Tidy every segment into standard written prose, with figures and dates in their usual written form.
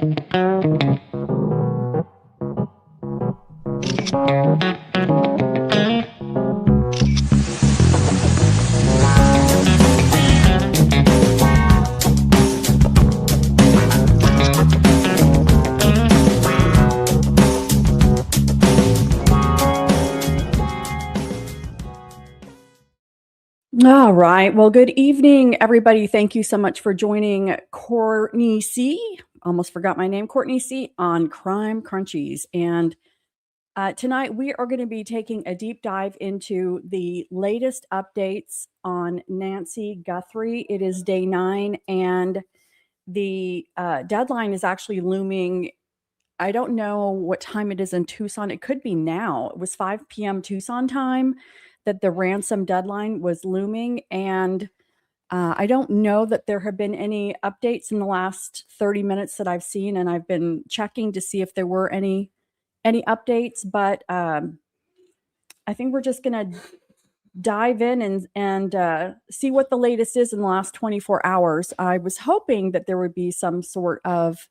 All right. Well, good evening, everybody. Thank you so much for joining Courtney C. Almost forgot my name, Courtney C. on Crime Crunchies. And tonight we are going to be taking a deep dive into the latest updates on Nancy Guthrie. It is day 9, and the deadline is actually looming. I don't know what time it is in Tucson. It could be now. It was 5 p.m. Tucson time that the ransom deadline was looming. And I don't know that there have been any updates in the last 30 minutes that I've seen. And I've been checking to see if there were any updates. But I think we're just going to dive in and see what the latest is in the last 24 hours. I was hoping that there would be some sort of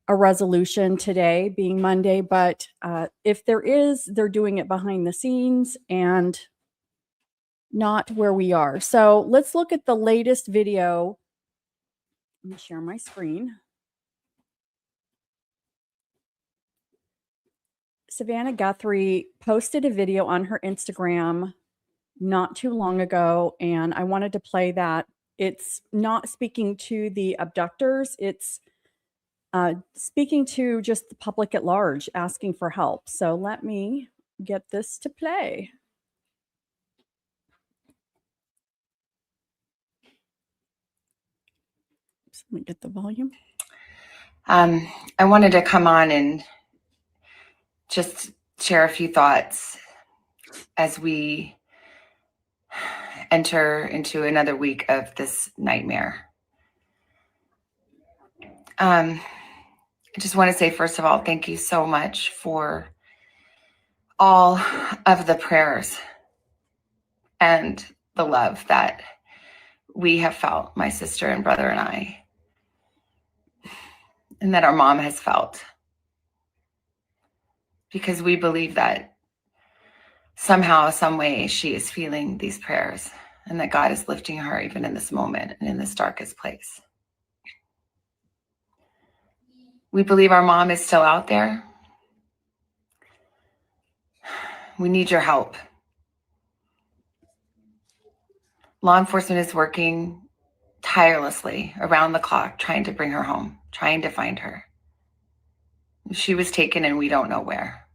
a resolution today, being Monday, but if there is, they're doing it behind the scenes and not where we are. So let's look at the latest video. Let me share my screen. Savannah Guthrie posted a video on her Instagram not too long ago, and I wanted to play that. It's not speaking to the abductors. It's speaking to just the public at large, asking for help. So let me get this to play. Oops, let me get the volume. I wanted to come on and just share a few thoughts as we enter into another week of this nightmare. I just want to say, first of all, thank you so much for all of the prayers and the love that we have felt, my sister and brother and I, and that our mom has felt. Because we believe that somehow, some way, she is feeling these prayers and that God is lifting her even in this moment and in this darkest place. We believe our mom is still out there. We need your help. Law enforcement is working tirelessly around the clock, trying to bring her home, trying to find her. She was taken and we don't know where.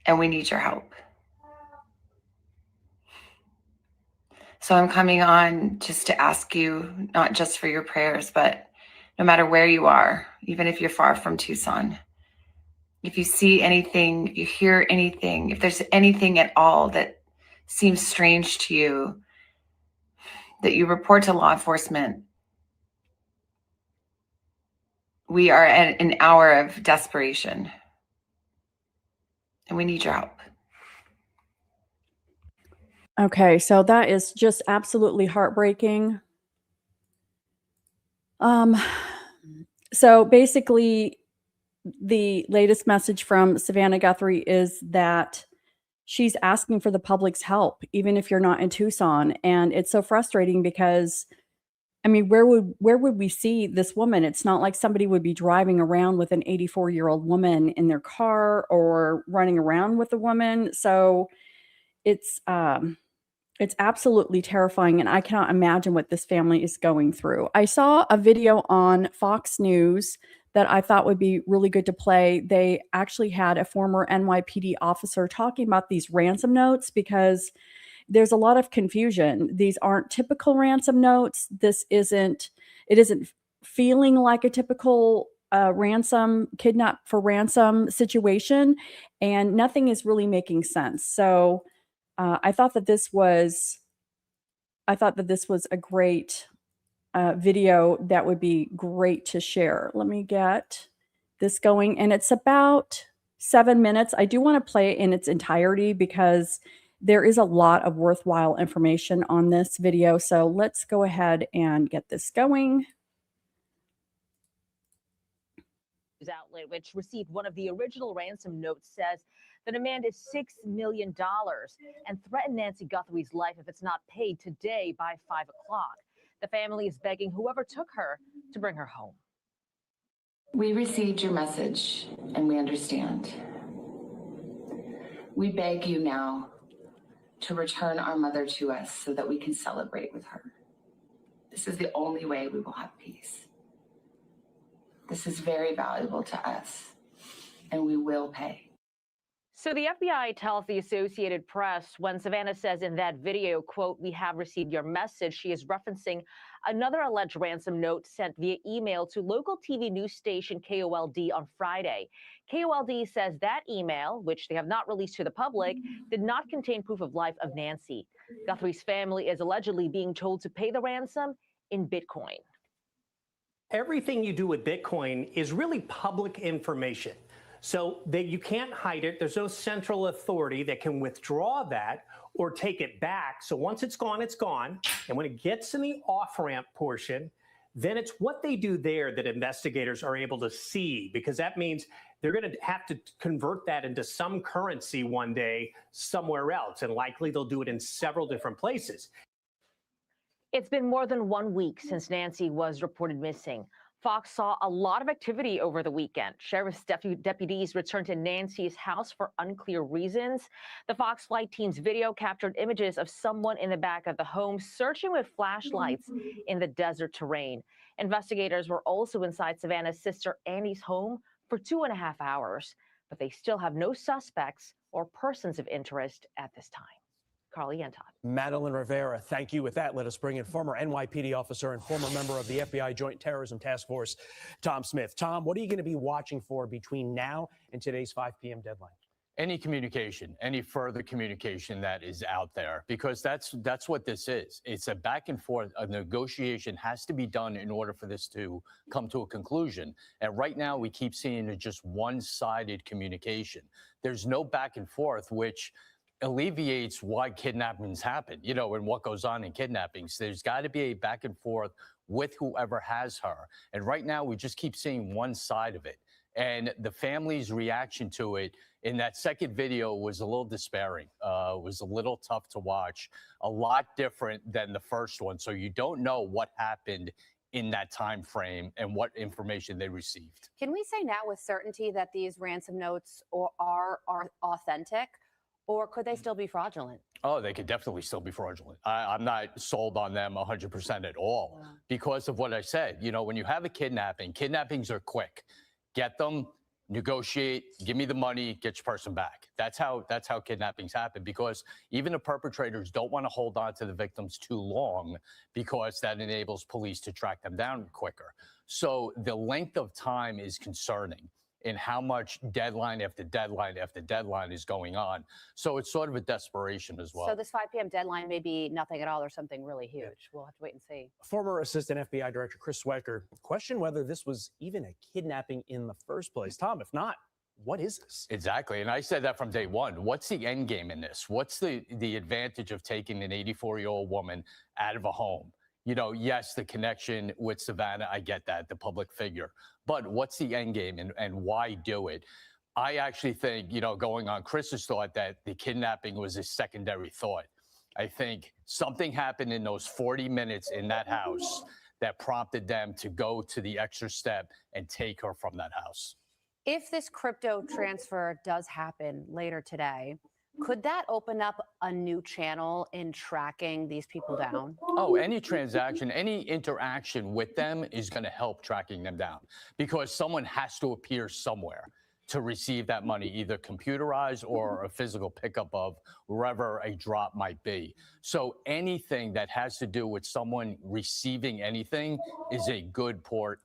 And we need your help. So I'm coming on just to ask you, not just for your prayers, but no matter where you are, even if you're far from Tucson, if you see anything, you hear anything, if there's anything at all that seems strange to you, that you report to law enforcement. We are at an hour of desperation, and we need your help. Okay, so that is just absolutely heartbreaking. So basically, the latest message from Savannah Guthrie is that she's asking for the public's help, even if you're not in Tucson. And it's so frustrating because, I mean, where would we see this woman? It's not like somebody would be driving around with an 84-year-old woman in their car or running around with a woman. So it's absolutely terrifying, and I cannot imagine what this family is going through. I saw a video on Fox News that I thought would be really good to play. They actually had a former NYPD officer talking about these ransom notes because there's a lot of confusion. These aren't typical ransom notes. It isn't feeling like a typical ransom, kidnap for ransom situation, and nothing is really making sense. So I thought that this was a great video that would be great to share. Let me get this going, and it's about 7 minutes. I do want to play it in its entirety because there is a lot of worthwhile information on this video. So let's go ahead and get this going. outlet, which received one of the original ransom notes, says the demand is $6 million and threatened Nancy Guthrie's life if it's not paid today by 5 o'clock. The family is begging whoever took her to bring her home. We received your message and we understand. We beg you now to return our mother to us so that we can celebrate with her. This is the only way we will have peace. This is very valuable to us, and we will pay. So the FBI tells the Associated Press when Savannah says in that video, quote, "We have received your message," she is referencing another alleged ransom note sent via email to local TV news station KOLD on Friday. KOLD says that email, which they have not released to the public, did not contain proof of life of Nancy. Guthrie's family is allegedly being told to pay the ransom in Bitcoin. Everything you do with Bitcoin is really public information. So that you can't hide it. There's no central authority that can withdraw that or take it back. So once it's gone, it's gone. And when it gets in the off-ramp portion, then it's what they do there that investigators are able to see, because that means they're going to have to convert that into some currency one day somewhere else. And likely they'll do it in several different places. It's been more than 1 week since Nancy was reported missing. Fox saw a lot of activity over the weekend. Sheriff's deputies returned to Nancy's house for unclear reasons. The Fox flight team's video captured images of someone in the back of the home searching with flashlights in the desert terrain. Investigators were also inside Savannah's sister Annie's home for 2.5 hours, but they still have no suspects or persons of interest at this time. Carly Anton. Madeline Rivera, thank you. With that, let us bring in former NYPD officer and former member of the FBI Joint Terrorism Task Force, Tom Smith. Tom, what are you going to be watching for between now and today's 5 p.m. deadline? Any communication, any further communication that is out there, because that's what this is. It's a back and forth. A negotiation has to be done in order for this to come to a conclusion. And right now we keep seeing just one-sided communication. There's no back and forth, which alleviates why kidnappings happen, you know, and what goes on in kidnappings. There's got to be a back and forth with whoever has her. And right now we just keep seeing one side of it. And the family's reaction to it in that second video was a little despairing. Was a little tough to watch, a lot different than the first one. So you don't know what happened in that time frame and what information they received. Can we say now with certainty that these ransom notes are authentic? Or could they still be fraudulent? Oh, they could definitely still be fraudulent. I'm not sold on them 100% at all because of what I said. You know, when you have a kidnapping, kidnappings are quick. Get them, negotiate, give me the money, get your person back. That's how kidnappings happen, because even the perpetrators don't want to hold on to the victims too long, because that enables police to track them down quicker. So the length of time is concerning in how much deadline after deadline after deadline is going on. So it's sort of a desperation as well. So this 5 p.m. deadline may be nothing at all or something really huge. Yeah. We'll have to wait and see. Former Assistant FBI Director Chris Swecker questioned whether this was even a kidnapping in the first place. Tom, if not, what is this? Exactly. And I said that from day one. What's the end game in this? What's the advantage of taking an 84-year-old woman out of a home? You know, yes, the connection with Savannah, I get that, the public figure. But what's the end game and why do it? I actually think, you know, going on Chris's thought that the kidnapping was a secondary thought. I think something happened in those 40 minutes in that house that prompted them to go to the extra step and take her from that house. If this crypto transfer does happen later today, could that open up a new channel in tracking these people down? Oh, any transaction, any interaction with them is going to help tracking them down, because someone has to appear somewhere to receive that money, either computerized or a physical pickup of wherever a drop might be. So anything that has to do with someone receiving anything is a good part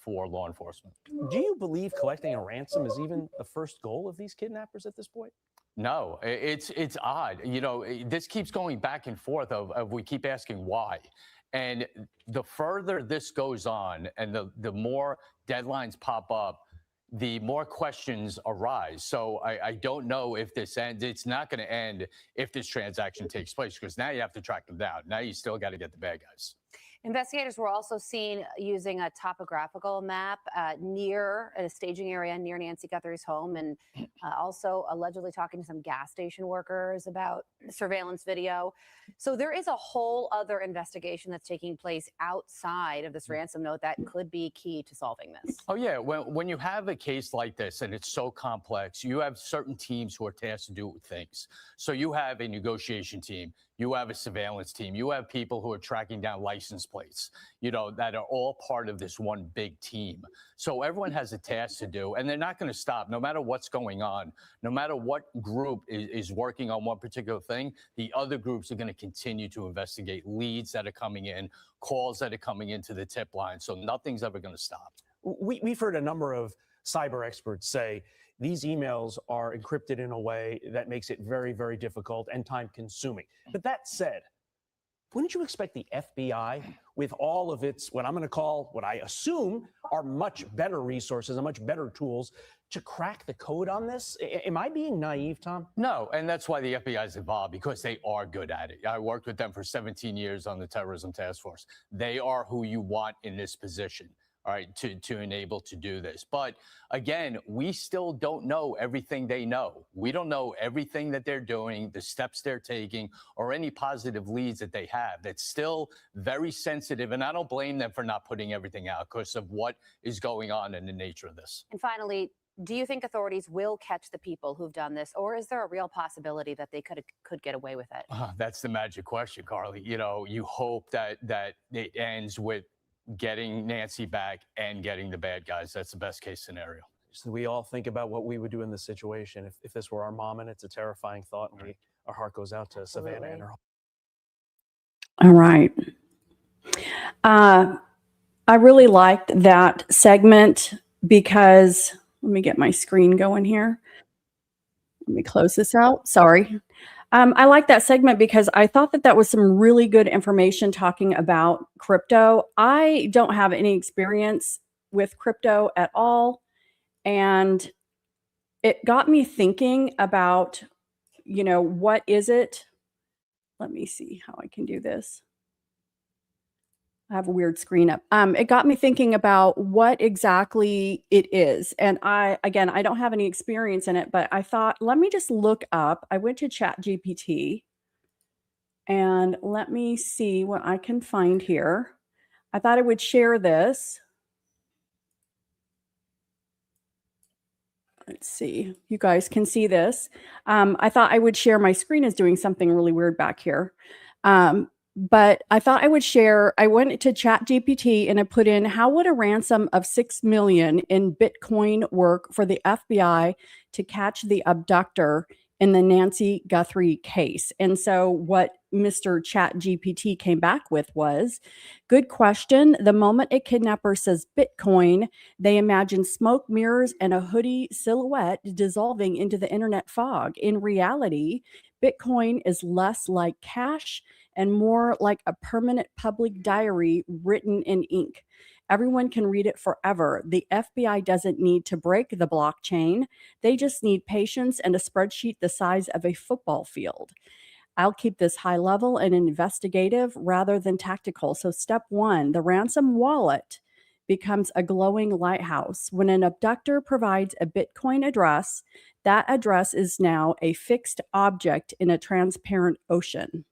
for law enforcement. Do you believe collecting a ransom is even the first goal of these kidnappers at this point? No, it's odd. You know, this keeps going back and forth of we keep asking why. And the further this goes on and the more deadlines pop up, the more questions arise. So I don't know if this ends. It's not going to end if this transaction takes place, because now you have to track them down. Now you still got to get the bad guys. Investigators were also seen using a topographical map near a staging area near Nancy Guthrie's home, and also allegedly talking to some gas station workers about surveillance video. So there is a whole other investigation that's taking place outside of this ransom note that could be key to solving this. Oh, yeah. When you have a case like this and it's so complex, you have certain teams who are tasked to do things. So you have a negotiation team, you have a surveillance team, you have people who are tracking down license plates, that are all part of this one big team. So everyone has a task to do, and they're not going to stop no matter what's going on. No matter what group is working on one particular thing, the other groups are going to continue to investigate leads that are coming in, calls that are coming into the tip line. So nothing's ever going to stop. We've heard a number of cyber experts say these emails are encrypted in a way that makes it very, very difficult and time consuming. But that said, wouldn't you expect the FBI, with all of its, what I'm going to call, what I assume are much better resources and much better tools, to crack the code on this? Am I being naive, Tom? No, and that's why the FBI is involved, because they are good at it. I worked with them for 17 years on the terrorism task force. They are who you want in this position. All right, to enable to do this. But again, we still don't know everything they know. We don't know everything that they're doing, the steps they're taking, or any positive leads that they have. That's still very sensitive. And I don't blame them for not putting everything out because of what is going on in the nature of this. And finally, do you think authorities will catch the people who've done this, or is there a real possibility that they could get away with it? That's the magic question, Carly. You hope that it ends with getting Nancy back and getting the bad guys. That's the best case scenario. So we all think about what we would do in this situation if this were our mom, and it's a terrifying thought, and our heart goes out to Savannah and her. All right. I really liked that segment because, let me get my screen going here. Let me close this out. Sorry. I like that segment because I thought that was some really good information talking about crypto. I don't have any experience with crypto at all. And it got me thinking about, what is it? Let me see how I can do this. I have a weird screen up. It got me thinking about what exactly it is. And I don't have any experience in it, but I thought, let me just look up. I went to ChatGPT and let me see what I can find here. I thought I would share this. Let's see. You guys can see this. I thought I would share. My screen is doing something really weird back here. But I thought I would share. I went to ChatGPT and I put in, how would a ransom of 6 million in Bitcoin work for the FBI to catch the abductor in the Nancy Guthrie case? And so what Mr. ChatGPT came back with was, good question. The moment a kidnapper says Bitcoin, they imagine smoke, mirrors, and a hoodie silhouette dissolving into the internet fog. In reality, Bitcoin is less like cash and more like a permanent public diary written in ink. Everyone can read it forever. The FBI doesn't need to break the blockchain. They just need patience and a spreadsheet the size of a football field. I'll keep this high level and investigative rather than tactical. So step 1, the ransom wallet becomes a glowing lighthouse. When an abductor provides a Bitcoin address, that address is now a fixed object in a transparent ocean.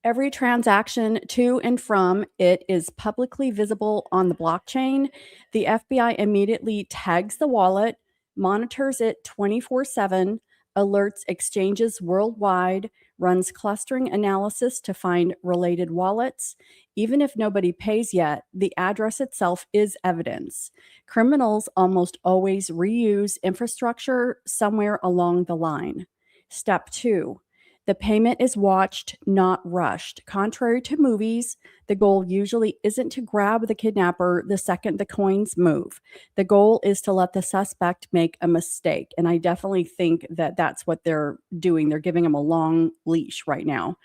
Every transaction to and from it is publicly visible on the blockchain. The FBI immediately tags the wallet, monitors it 24/7, alerts exchanges worldwide, runs clustering analysis to find related wallets. Even if nobody pays yet, the address itself is evidence. Criminals almost always reuse infrastructure somewhere along the line. Step 2. The payment is watched, not rushed. Contrary to movies, the goal usually isn't to grab the kidnapper the second the coins move. The goal is to let the suspect make a mistake. And I definitely think that that's what they're doing. They're giving him a long leash right now.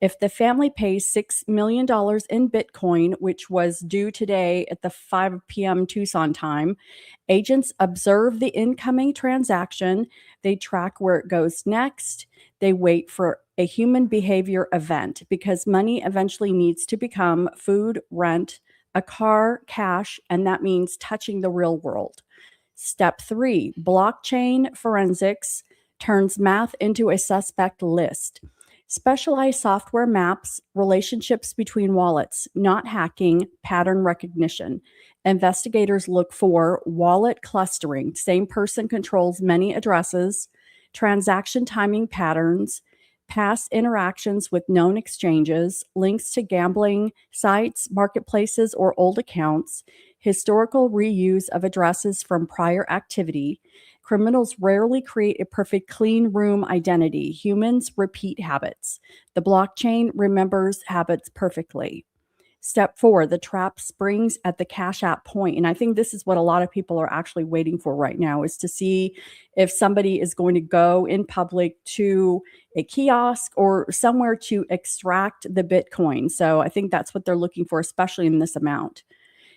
If the family pays $6 million in Bitcoin, which was due today at the 5 p.m. Tucson time, agents observe the incoming transaction. They track where it goes next. They wait for a human behavior event because money eventually needs to become food, rent, a car, cash, and that means touching the real world. Step 3, blockchain forensics turns math into a suspect list. Specialized software maps relationships between wallets, not hacking, pattern recognition. Investigators look for wallet clustering, same person controls many addresses, transaction timing patterns, past interactions with known exchanges, links to gambling sites, marketplaces, or old accounts, historical reuse of addresses from prior activity. Criminals rarely create a perfect clean room identity. Humans repeat habits. The blockchain remembers habits perfectly. Step 4, the trap springs at the Cash App point. And I think this is what a lot of people are actually waiting for right now, is to see if somebody is going to go in public to a kiosk or somewhere to extract the Bitcoin. So I think that's what they're looking for, especially in this amount.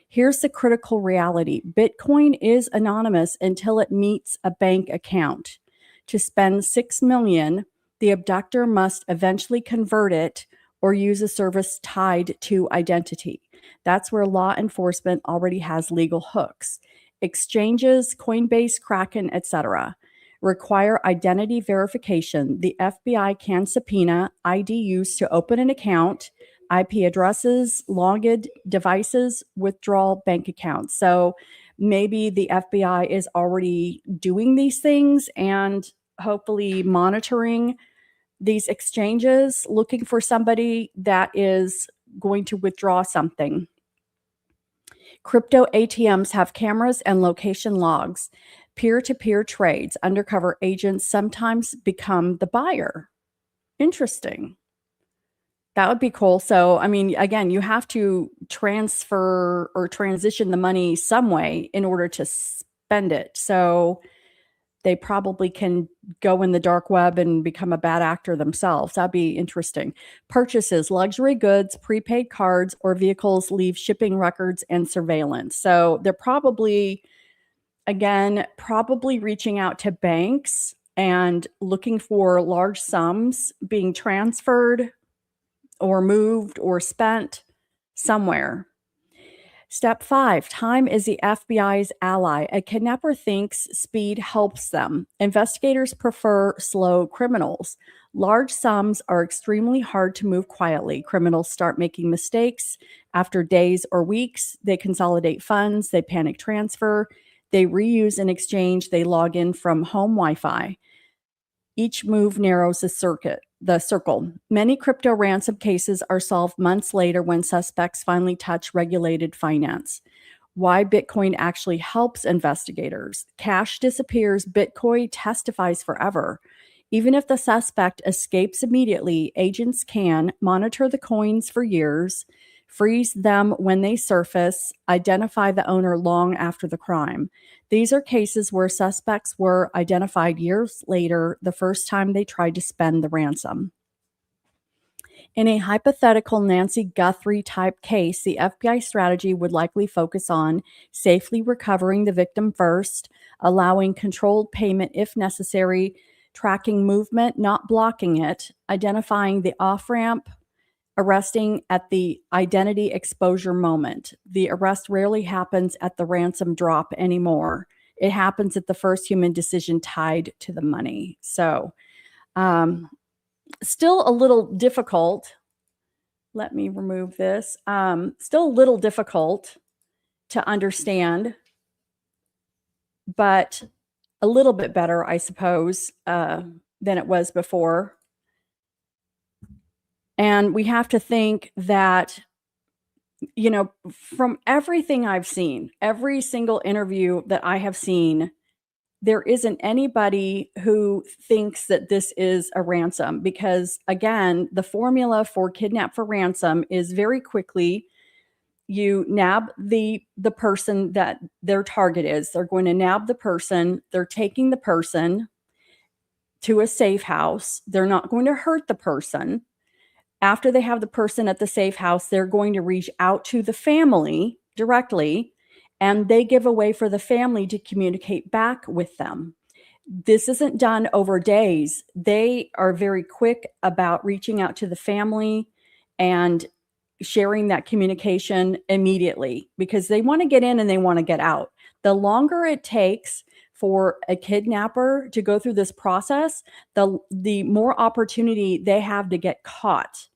Here's the critical reality. Bitcoin is anonymous until it meets a bank account. To spend $6 million, the abductor must eventually convert it or use a service tied to identity. That's where law enforcement already has legal hooks. Exchanges, Coinbase, Kraken, etc., require identity verification. The FBI can subpoena ID use to open an account, IP addresses, logged devices, withdrawal bank accounts. So maybe the FBI is already doing these things and hopefully monitoring these exchanges, looking for somebody that is going to withdraw something. Crypto ATMs have cameras and location logs. Peer-to-peer trades, undercover agents sometimes become the buyer. Interesting. That would be cool. So, I mean, again, you have to transfer or transition the money some way in order to spend it. So they probably can go in the dark web and become a bad actor themselves. That'd be interesting. Purchases, luxury goods, prepaid cards, or vehicles leave shipping records and surveillance. So they're probably, again, probably reaching out to banks and looking for large sums being transferred or moved or spent somewhere. Step 5, time is the FBI's ally. A kidnapper thinks speed helps them. Investigators prefer slow criminals. Large sums are extremely hard to move quietly. Criminals start making mistakes after days or weeks. They consolidate funds, they panic transfer, they reuse an exchange, they log in from home Wi-Fi. Each move narrows the circle. Many crypto ransom cases are solved months later when suspects finally touch regulated finance. Why Bitcoin actually helps investigators. Cash disappears, Bitcoin testifies forever. Even if the suspect escapes immediately, agents can monitor the coins for years, freeze them when they surface, identify the owner long after the crime. These are cases where suspects were identified years later, the first time they tried to spend the ransom. In a hypothetical Nancy Guthrie type case, the FBI strategy would likely focus on safely recovering the victim first, allowing controlled payment if necessary, tracking movement, not blocking it, identifying the off-ramp, arresting at the identity exposure moment. The arrest rarely happens at the ransom drop anymore. It happens at the first human decision tied to the money. So, still a little difficult. Let me remove this. Still a little difficult to understand, but a little bit better, I suppose, than it was before. And we have to think that, you know, from everything I've seen, every single interview that I have seen, there isn't anybody who thinks that this is a ransom because, again, the formula for kidnap for ransom is very quickly you nab the person that their target is. They're going to nab the person. They're taking the person to a safe house. They're not going to hurt the person. After they have the person at the safe house, they're going to reach out to the family directly, and they give a way for the family to communicate back with them. this isn't done over days. They are very quick about reaching out to the family and sharing that communication immediately because they want to get in and they want to get out. The longer it takes for a kidnapper to go through this process, the more opportunity they have to get caught.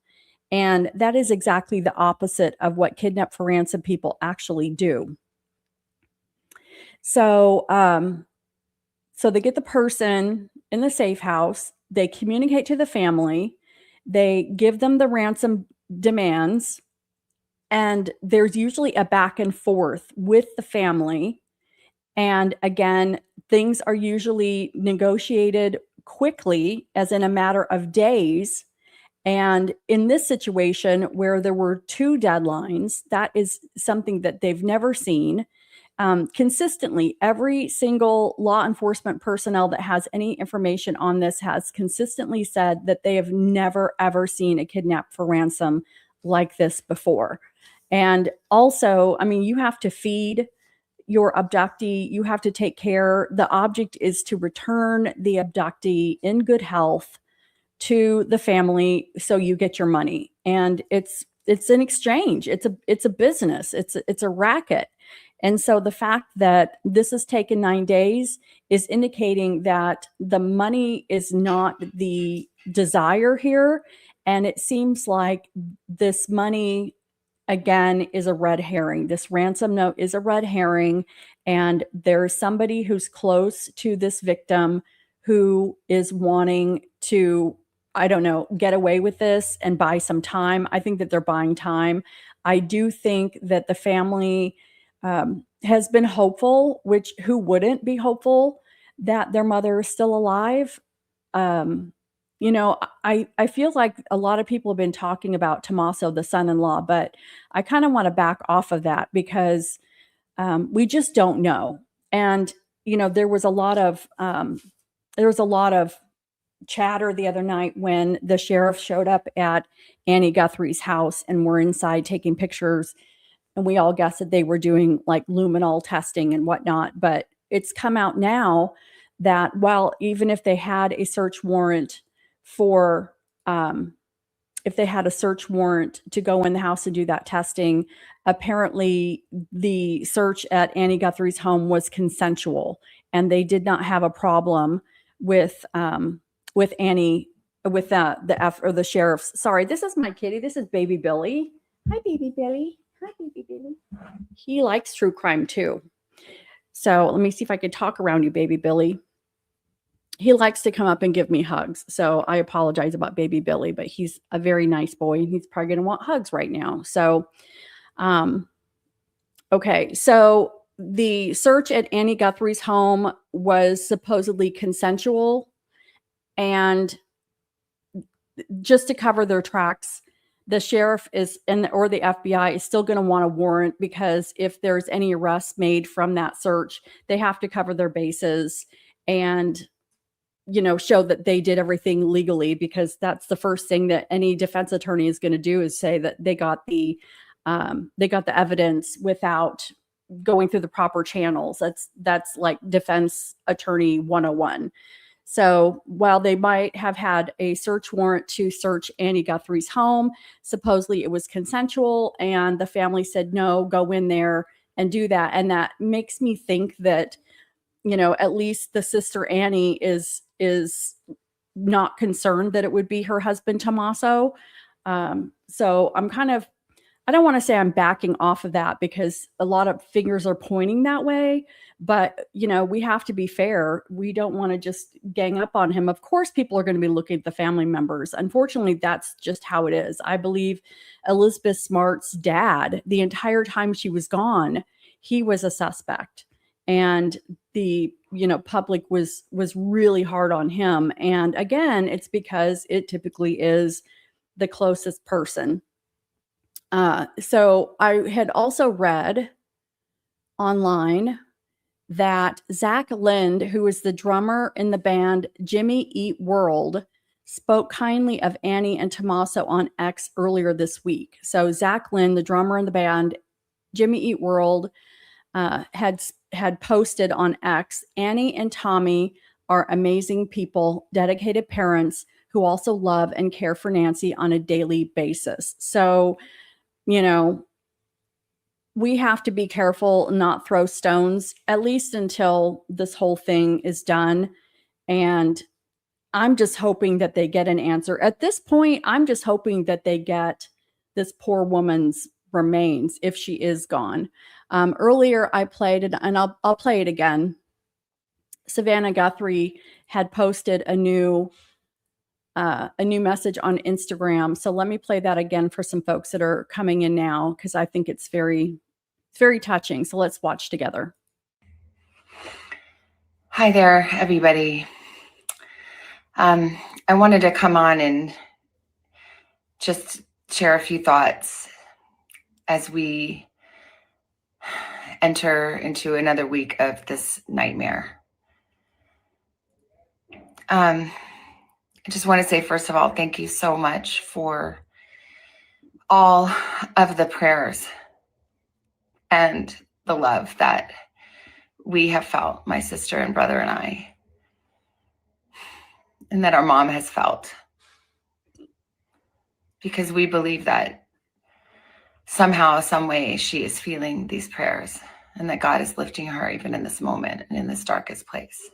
And that is exactly the opposite of what kidnap for ransom people actually do. So, so they get the person in the safe house, they communicate to the family, they give them the ransom demands, and there's usually a back and forth with the family. And again, things are usually negotiated quickly, as in a matter of days. And in this situation where there were 2 deadlines, that is something that they've never seen. Consistently, every single law enforcement personnel that has any information on this has consistently said that they have never, ever seen a kidnap for ransom like this before. And also, I mean, you have to feed your abductee, you have to take care. The object is to return the abductee in good health to the family so you get your money. And it's an exchange. It's a business. It's a racket. And so the fact that this has taken 9 days is indicating that the money is not the desire here. And it seems like this money, again, is a red herring. This ransom note is a red herring. And there's somebody who's close to this victim who is wanting to, I don't know, get away with this and buy some time. I think that they're buying time. I do think that the family has been hopeful, which who wouldn't be hopeful that their mother is still alive? You know, I feel like a lot of people have been talking about Tommaso, the son-in-law, but I kind of want to back off of that because we just don't know. And, you know, there was a lot of chatter the other night when the sheriff showed up at Annie Guthrie's house and were inside taking pictures. And we all guessed that they were doing like luminol testing and whatnot. But it's come out now that while even if they had a search warrant for, if they had a search warrant to go in the house and do that testing, apparently the search at Annie Guthrie's home was consensual, and they did not have a problem with Annie, with the sheriff's. Sorry, this is my kitty. This is baby Billy. Hi, baby Billy. Hi, baby Billy. He likes true crime too. So let me see if I could talk around you, baby Billy. He likes to come up and give me hugs. So I apologize about baby Billy, but he's a very nice boy and he's probably going to want hugs right now. So, okay. So the search at Annie Guthrie's home was supposedly consensual, and just to cover their tracks, the sheriff or the FBI is still going to want a warrant, because if there's any arrests made from that search, they have to cover their bases and, you know, show that they did everything legally, because that's the first thing that any defense attorney is going to do, is say that they got the evidence without going through the proper channels. That's like defense attorney 101. So while they might have had a search warrant to search Annie Guthrie's home, supposedly it was consensual, and the family said, no, go in there and do that. And that makes me think that, you know, at least the sister Annie is not concerned that it would be her husband, Tommaso. So I'm kind of, I don't want to say I'm backing off of that, because a lot of fingers are pointing that way, but, you know, we have to be fair. We don't want to just gang up on him. Of course, people are going to be looking at the family members. Unfortunately, that's just how it is. I believe Elizabeth Smart's dad, the entire time she was gone, he was a suspect. And the, you know, public was really hard on him. And again, it's because it typically is the closest person. So I had also read online that Zach Lind, who is the drummer in the band Jimmy Eat World, spoke kindly of Annie and Tommaso on X earlier this week. So Zach Lind, the drummer in the band Jimmy Eat World, had posted on X, Annie and Tommy are amazing people, dedicated parents who also love and care for Nancy on a daily basis. So, you know, we have to be careful, not throw stones, at least until this whole thing is done. And I'm just hoping that they get an answer. At this point, I'm just hoping that they get this poor woman's remains if she is gone. Earlier, I played it, and I'll play it again. Savannah Guthrie had posted a new message on Instagram. So let me play that again for some folks that are coming in now, because I think it's very touching. So let's watch together. Hi there, everybody. I wanted to come on and just share a few thoughts as we enter into another week of this nightmare. I just want to say, first of all, thank you so much for all of the prayers and the love that we have felt, my sister and brother and I, and that our mom has felt. Because we believe that somehow, some way, she is feeling these prayers and that God is lifting her even in this moment and in this darkest place.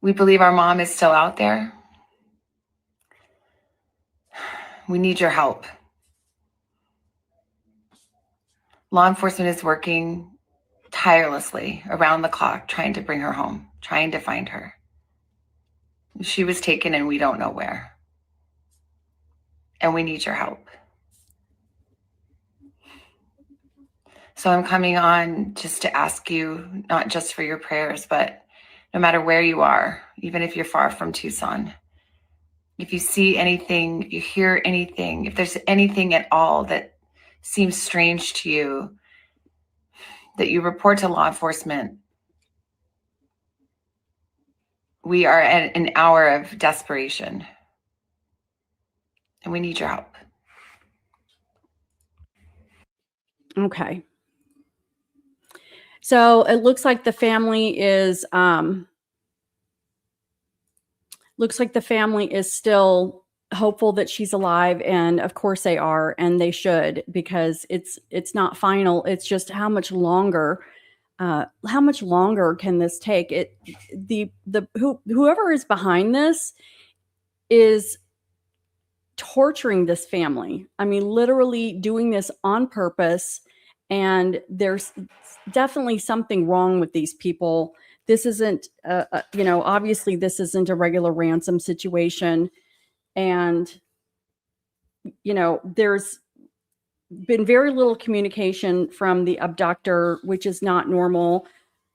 We believe our mom is still out there. We need your help. Law enforcement is working tirelessly around the clock, trying to bring her home, trying to find her. She was taken and we don't know where. And we need your help. So I'm coming on just to ask you, not just for your prayers, but no matter where you are, even if you're far from Tucson, if you see anything, if you hear anything, if there's anything at all that seems strange to you, that you report to law enforcement. We are at an hour of desperation, and we need your help. Okay. So it looks like the family is still hopeful that she's alive, and of course they are, and they should, because it's not final. It's just how much longer can this take? Whoever is behind this is torturing this family. I mean, literally doing this on purpose. And there's definitely something wrong with these people. This isn't, obviously this isn't a regular ransom situation. And, there's been very little communication from the abductor, which is not normal.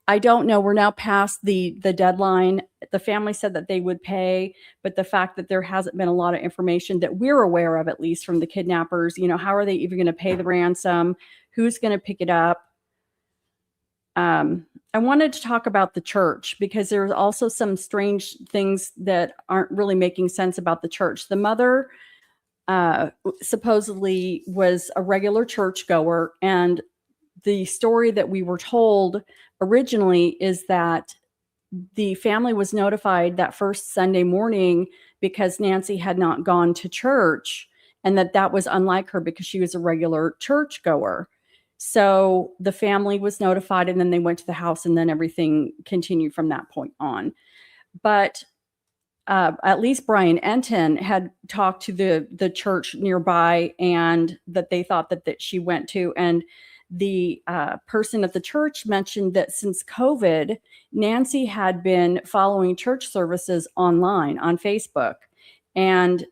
I don't know. We're now past the deadline. The family said that they would pay, but the fact that there hasn't been a lot of information that we're aware of, at least from the kidnappers, how are they even going to pay the ransom? Who's going to pick it up? I wanted to talk about the church, because there's also some strange things that aren't really making sense about the church. The mother supposedly was a regular churchgoer, and the story that we were told originally is that the family was notified that first Sunday morning because Nancy had not gone to church, and that was unlike her because she was a regular churchgoer. So the family was notified, and then they went to the house, and then everything continued from that point on. But at least Brian Enton had talked to the church nearby, and that they thought that she went to. And the person at the church mentioned that since COVID, Nancy had been following church services online on Facebook, and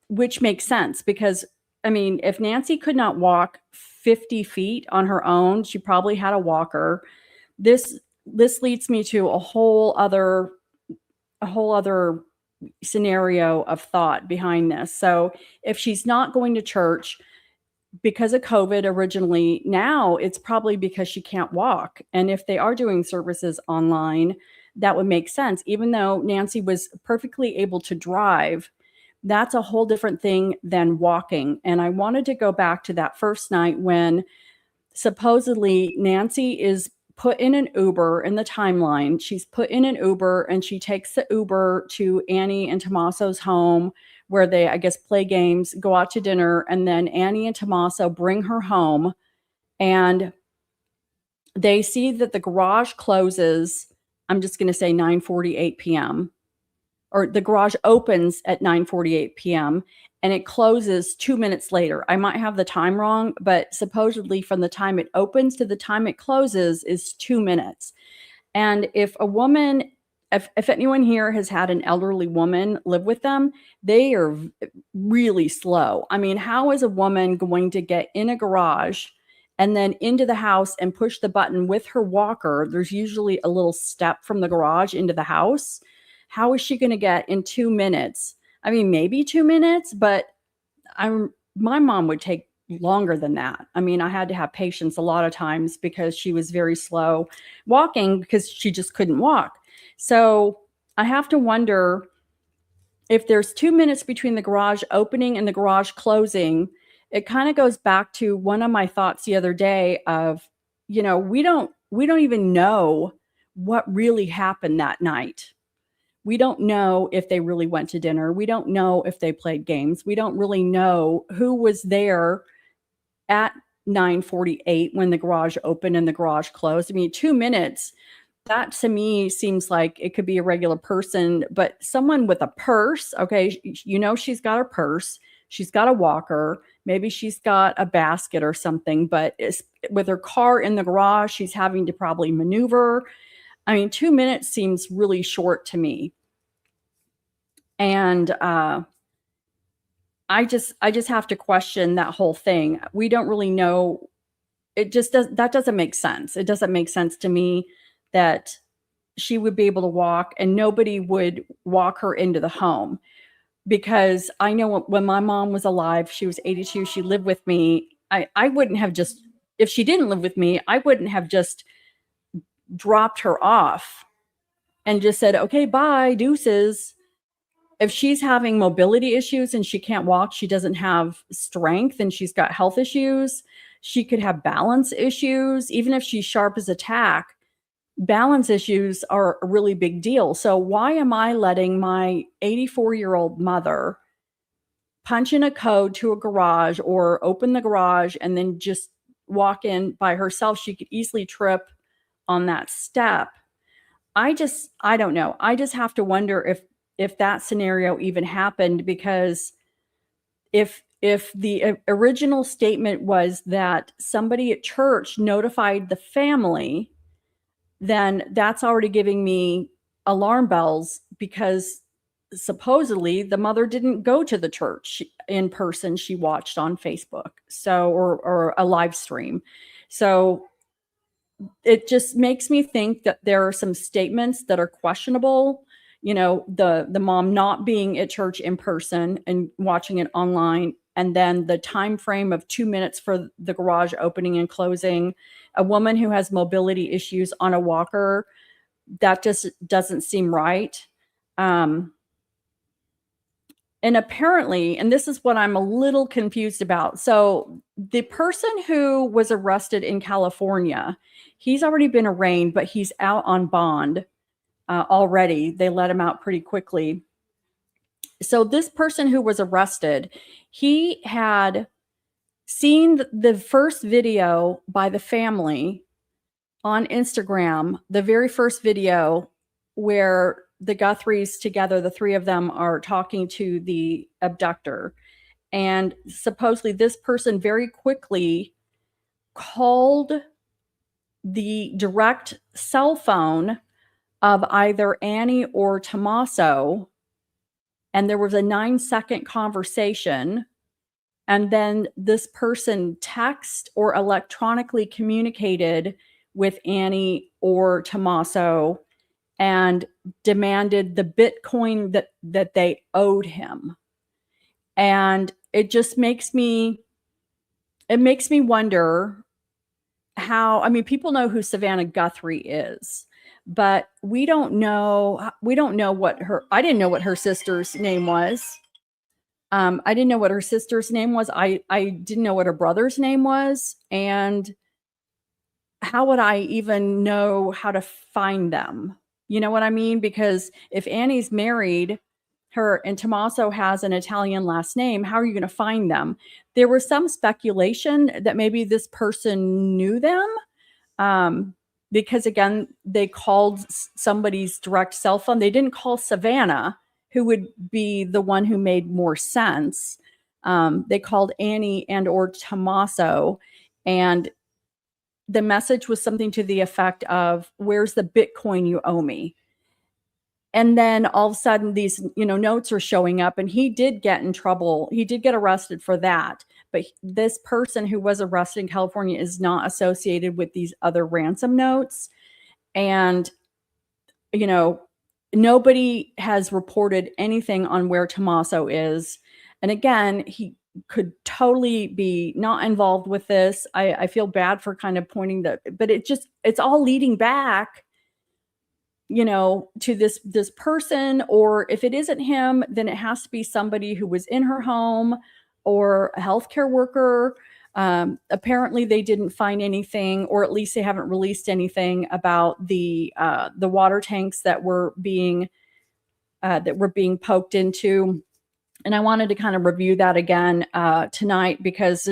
which makes sense, because I mean, if Nancy could not walk 50 feet on her own, she probably had a walker. This leads me to a whole other scenario of thought behind this. So if she's not going to church because of COVID originally, now it's probably because she can't walk. And if they are doing services online, that would make sense. Even though Nancy was perfectly able to drive, that's a whole different thing than walking. And I wanted to go back to that first night when supposedly Nancy is put in an Uber in the timeline. She's put in an Uber and she takes the Uber to Annie and Tommaso's home where they, I guess, play games, go out to dinner, and then Annie and Tommaso bring her home and they see that the garage closes, I'm just going to say 9:48 p.m. or the garage opens at 9:48 p.m. and it closes 2 minutes later. I might have the time wrong, but supposedly from the time it opens to the time it closes is 2 minutes. And if a woman, if anyone here has had an elderly woman live with them, they are really slow. I mean, how is a woman going to get in a garage and then into the house and push the button with her walker? There's usually a little step from the garage into the house. How is she going to get in 2 minutes? I mean, maybe 2 minutes, but my mom would take longer than that. I mean, I had to have patience a lot of times because she was very slow walking because she just couldn't walk. So I have to wonder if there's 2 minutes between the garage opening and the garage closing. It kind of goes back to one of my thoughts the other day of, we don't even know what really happened that night. We don't know if they really went to dinner. We don't know if they played games. We don't really know who was there at 9:48 when the garage opened and the garage closed. I mean, 2 minutes, that to me seems like it could be a regular person, but someone with a purse, okay, she's got her purse, she's got a walker, maybe she's got a basket or something, but with her car in the garage, she's having to probably maneuver. I mean, 2 minutes seems really short to me. And I just have to question that whole thing. We don't really know. That doesn't make sense. It doesn't make sense to me that she would be able to walk and nobody would walk her into the home. Because I know when my mom was alive, she was 82, she lived with me. I wouldn't have just, if she didn't live with me, I wouldn't have just dropped her off and just said, okay, bye, deuces. If she's having mobility issues and she can't walk, she doesn't have strength and she's got health issues, she could have balance issues. Even if she's sharp as a tack, balance issues are a really big deal. So why am I letting my 84-year-old mother punch in a code to a garage or open the garage and then just walk in by herself? She could easily trip on that step. I don't know. I just have to wonder if that scenario even happened, because if the original statement was that somebody at church notified the family, then that's already giving me alarm bells, because supposedly the mother didn't go to the church in person. She watched on Facebook, or a live stream. So it just makes me think that there are some statements that are questionable. The mom not being at church in person and watching it online, and then the time frame of 2 minutes for the garage opening and closing, a woman who has mobility issues on a walker, that just doesn't seem right. And apparently, and this is what I'm a little confused about. So the person who was arrested in California, he's already been arraigned, but he's out on bond already. They let him out pretty quickly. So this person who was arrested, he had seen the first video by the family on Instagram, the very first video where the Guthries together, the three of them, are talking to the abductor. And supposedly this person very quickly called the direct cell phone of either Annie or Tommaso. And there was a 9-second conversation. And then this person text or electronically communicated with Annie or Tommaso and demanded the Bitcoin that they owed him. And it just makes me wonder how, I mean, people know who Savannah Guthrie is, but we don't know what I didn't know what her sister's name was. I didn't know what her sister's name was. I didn't know what her brother's name was. And how would I even know how to find them? You know what I mean? Because if Annie's married, and Tommaso has an Italian last name, how are you going to find them? There was some speculation that maybe this person knew them, because again, they called somebody's direct cell phone. They didn't call Savannah, who would be the one who made more sense. They called Annie and or Tommaso, and the message was something to the effect of, where's the Bitcoin you owe me? And then all of a sudden these, notes are showing up, and he did get in trouble. He did get arrested for that. But this person who was arrested in California is not associated with these other ransom notes. And, nobody has reported anything on where Tommaso is. And again, he could totally be not involved with this. I feel bad for kind of pointing but it's all leading back, to this person. Or if it isn't him, then it has to be somebody who was in her home or a healthcare worker. Apparently they didn't find anything, or at least they haven't released anything about the water tanks that were being poked into. And I wanted to kind of review that again tonight, because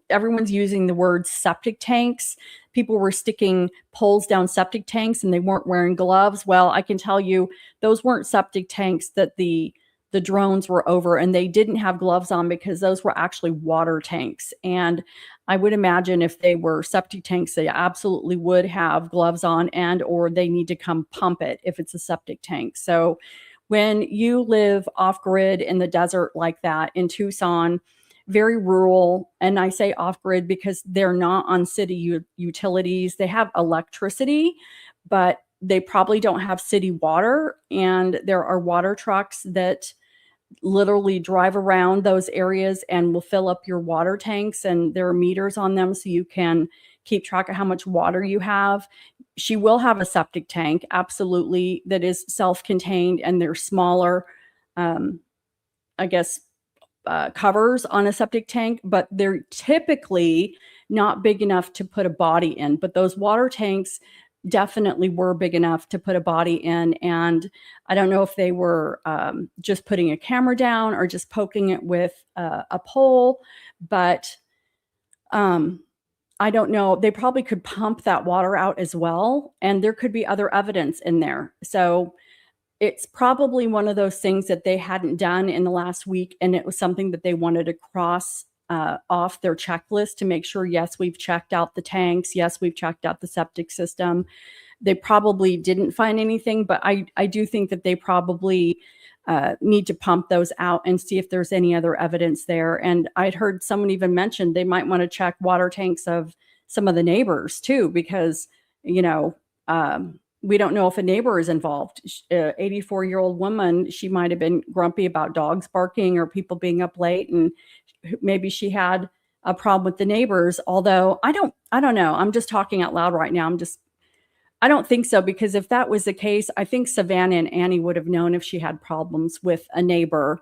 everyone's using the word septic tanks. People were sticking poles down septic tanks and they weren't wearing gloves. Well, I can tell you those weren't septic tanks that the drones were over, and they didn't have gloves on, because those were actually water tanks. And I would imagine if they were septic tanks, they absolutely would have gloves on, and or they need to come pump it if it's a septic tank. So when you live off grid in the desert like that in Tucson, very rural, and I say off grid because they're not on city utilities. They have electricity, but they probably don't have city water. And there are water trucks that literally drive around those areas and will fill up your water tanks, and there are meters on them so you can keep track of how much water you have. She will have a septic tank, absolutely, that is self-contained, and they're smaller, covers on a septic tank, but they're typically not big enough to put a body in. But those water tanks definitely were big enough to put a body in. And I don't know if they were just putting a camera down or just poking it with a pole, but I don't know. They probably could pump that water out as well. And there could be other evidence in there. So it's probably one of those things that they hadn't done in the last week. And it was something that they wanted to cross off their checklist to make sure, yes, we've checked out the tanks. Yes, we've checked out the septic system. They probably didn't find anything, but I do think that they probably need to pump those out and see if there's any other evidence there. And I'd heard someone even mention they might want to check water tanks of some of the neighbors too, because, we don't know if a neighbor is involved. 84-year-old woman, she might have been grumpy about dogs barking or people being up late, and maybe she had a problem with the neighbors. Although I don't know. I'm just talking out loud right now. I don't think so, because if that was the case, I think Savannah and Annie would have known if she had problems with a neighbor.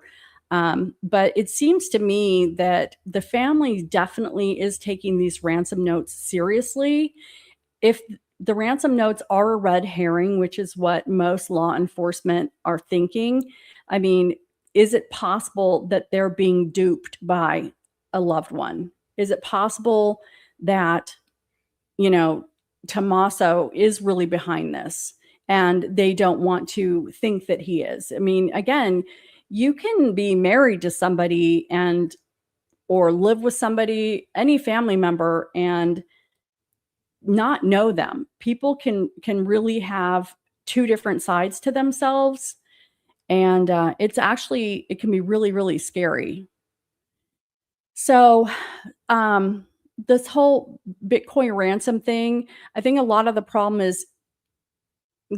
But it seems to me that the family definitely is taking these ransom notes seriously. If the ransom notes are a red herring, which is what most law enforcement are thinking, I mean, is it possible that they're being duped by a loved one? Is it possible that, Tommaso is really behind this and they don't want to think that he is? I mean, again, you can be married to somebody or live with somebody, any family member, and not know them. People can really have two different sides to themselves. And it can be really, really scary. So this whole Bitcoin ransom thing, I think a lot of the problem is,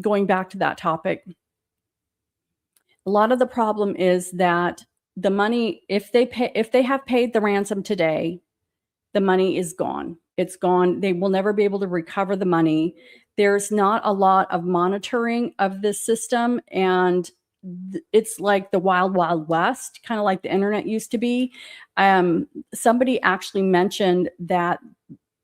going back to that topic, a lot of the problem is that the money, if they have paid the ransom today, the money is gone. It's gone. They will never be able to recover the money. There's not a lot of monitoring of this system, and it's like the wild, wild west, kind of like the internet used to be. Somebody actually mentioned that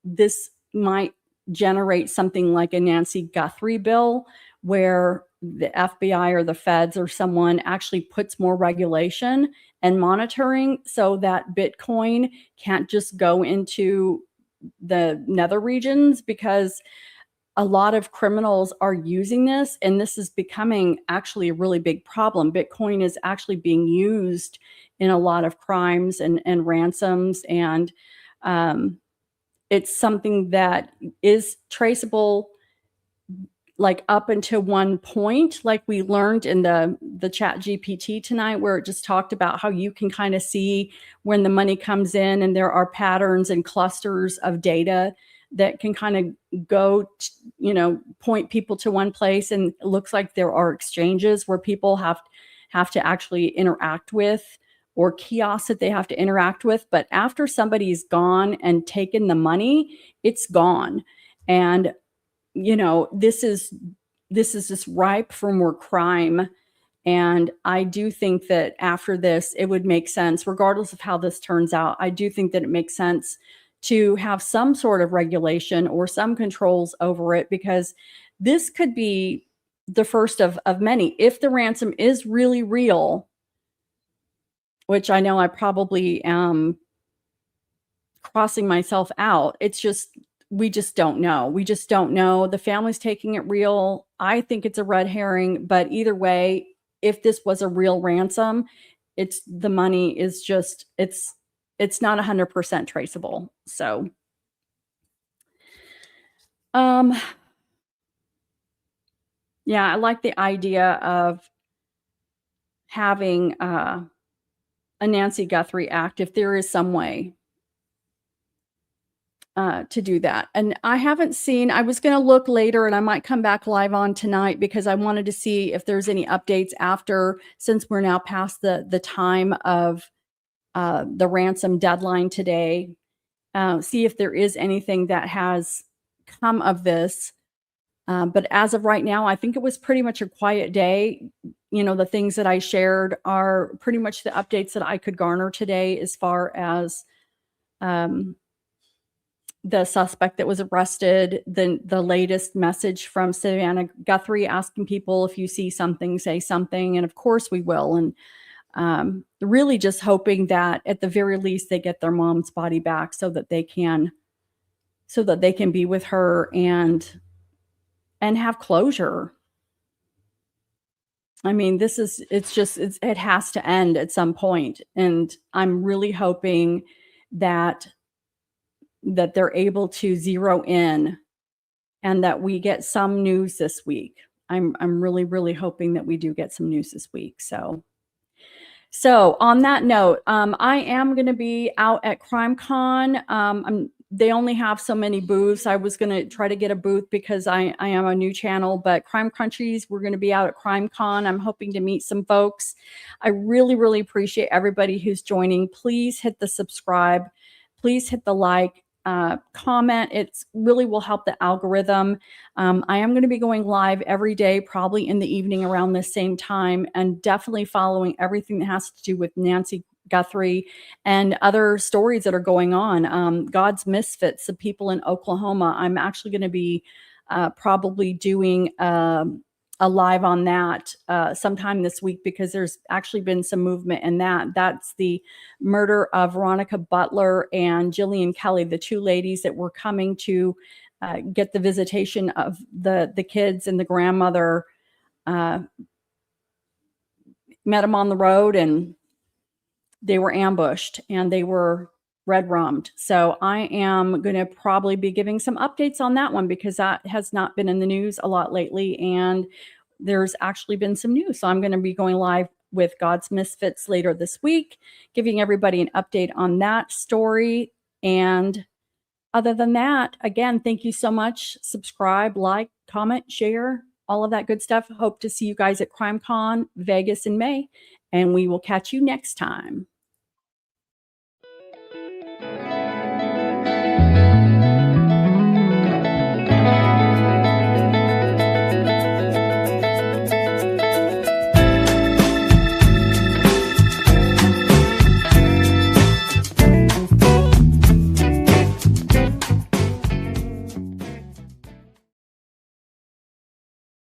this might generate something like a Nancy Guthrie bill where the FBI or the feds or someone actually puts more regulation and monitoring so that Bitcoin can't just go into the nether regions, because a lot of criminals are using this, and this is becoming actually a really big problem. Bitcoin is actually being used in a lot of crimes and ransoms, and it's something that is traceable, like up until one point, like we learned in the chat GPT tonight, where it just talked about how you can kind of see when the money comes in, and there are patterns and clusters of data that can kind of go, point people to one place. And it looks like there are exchanges where people have to actually interact with, or kiosks that they have to interact with. But after somebody's gone and taken the money, it's gone. And this is just ripe for more crime. And I do think that after this, it would make sense, regardless of how this turns out. I do think that it makes sense to have some sort of regulation or some controls over it, because this could be the first of many. If the ransom is really real, which I know I probably am crossing myself out, it's just, we just don't know. We just don't know. The family's taking it real. I think it's a red herring, but either way, if this was a real ransom, the money is just, it's not 100% traceable. So, yeah, I like the idea of having a Nancy Guthrie Act, if there is some way to do that. And I haven't seen, I was going to look later, and I might come back live on tonight, because I wanted to see if there's any updates after, since we're now past the time of the ransom deadline today, see if there is anything that has come of this. But as of right now, I think it was pretty much a quiet day. The things that I shared are pretty much the updates that I could garner today, as far as the suspect that was arrested, the latest message from Savannah Guthrie asking people, if you see something, say something. And of course we will. And really just hoping that at the very least they get their mom's body back, so that they can be with her and have closure. I mean, it has to end at some point. And I'm really hoping that they're able to zero in, and that we get some news this week. I'm really, really hoping that we do get some news this week. So on that note, I am going to be out at CrimeCon. They only have so many booths. I was going to try to get a booth because I am a new channel, but Crime Crunchies, we're going to be out at CrimeCon. I'm hoping to meet some folks. I really, really appreciate everybody who's joining. Please hit the subscribe. Please hit the like. Comment. It really will help the algorithm. I am going to be going live every day, probably in the evening around the same time, and definitely following everything that has to do with Nancy Guthrie and other stories that are going on. God's Misfits, the people in Oklahoma. I'm actually going to be probably doing a live on that sometime this week, because there's actually been some movement in that. That's the murder of Veronica Butler and Jillian Kelly, the two ladies that were coming to get the visitation of the kids, and the grandmother met them on the road, and they were ambushed and they were red rummed. So I am going to probably be giving some updates on that one, because that has not been in the news a lot lately, and there's actually been some news. So I'm going to be going live with God's Misfits later this week, giving everybody an update on that story. And other than that, again, thank you so much. Subscribe, like, comment, share, all of that good stuff. Hope to see you guys at CrimeCon Vegas in May, and we will catch you next time.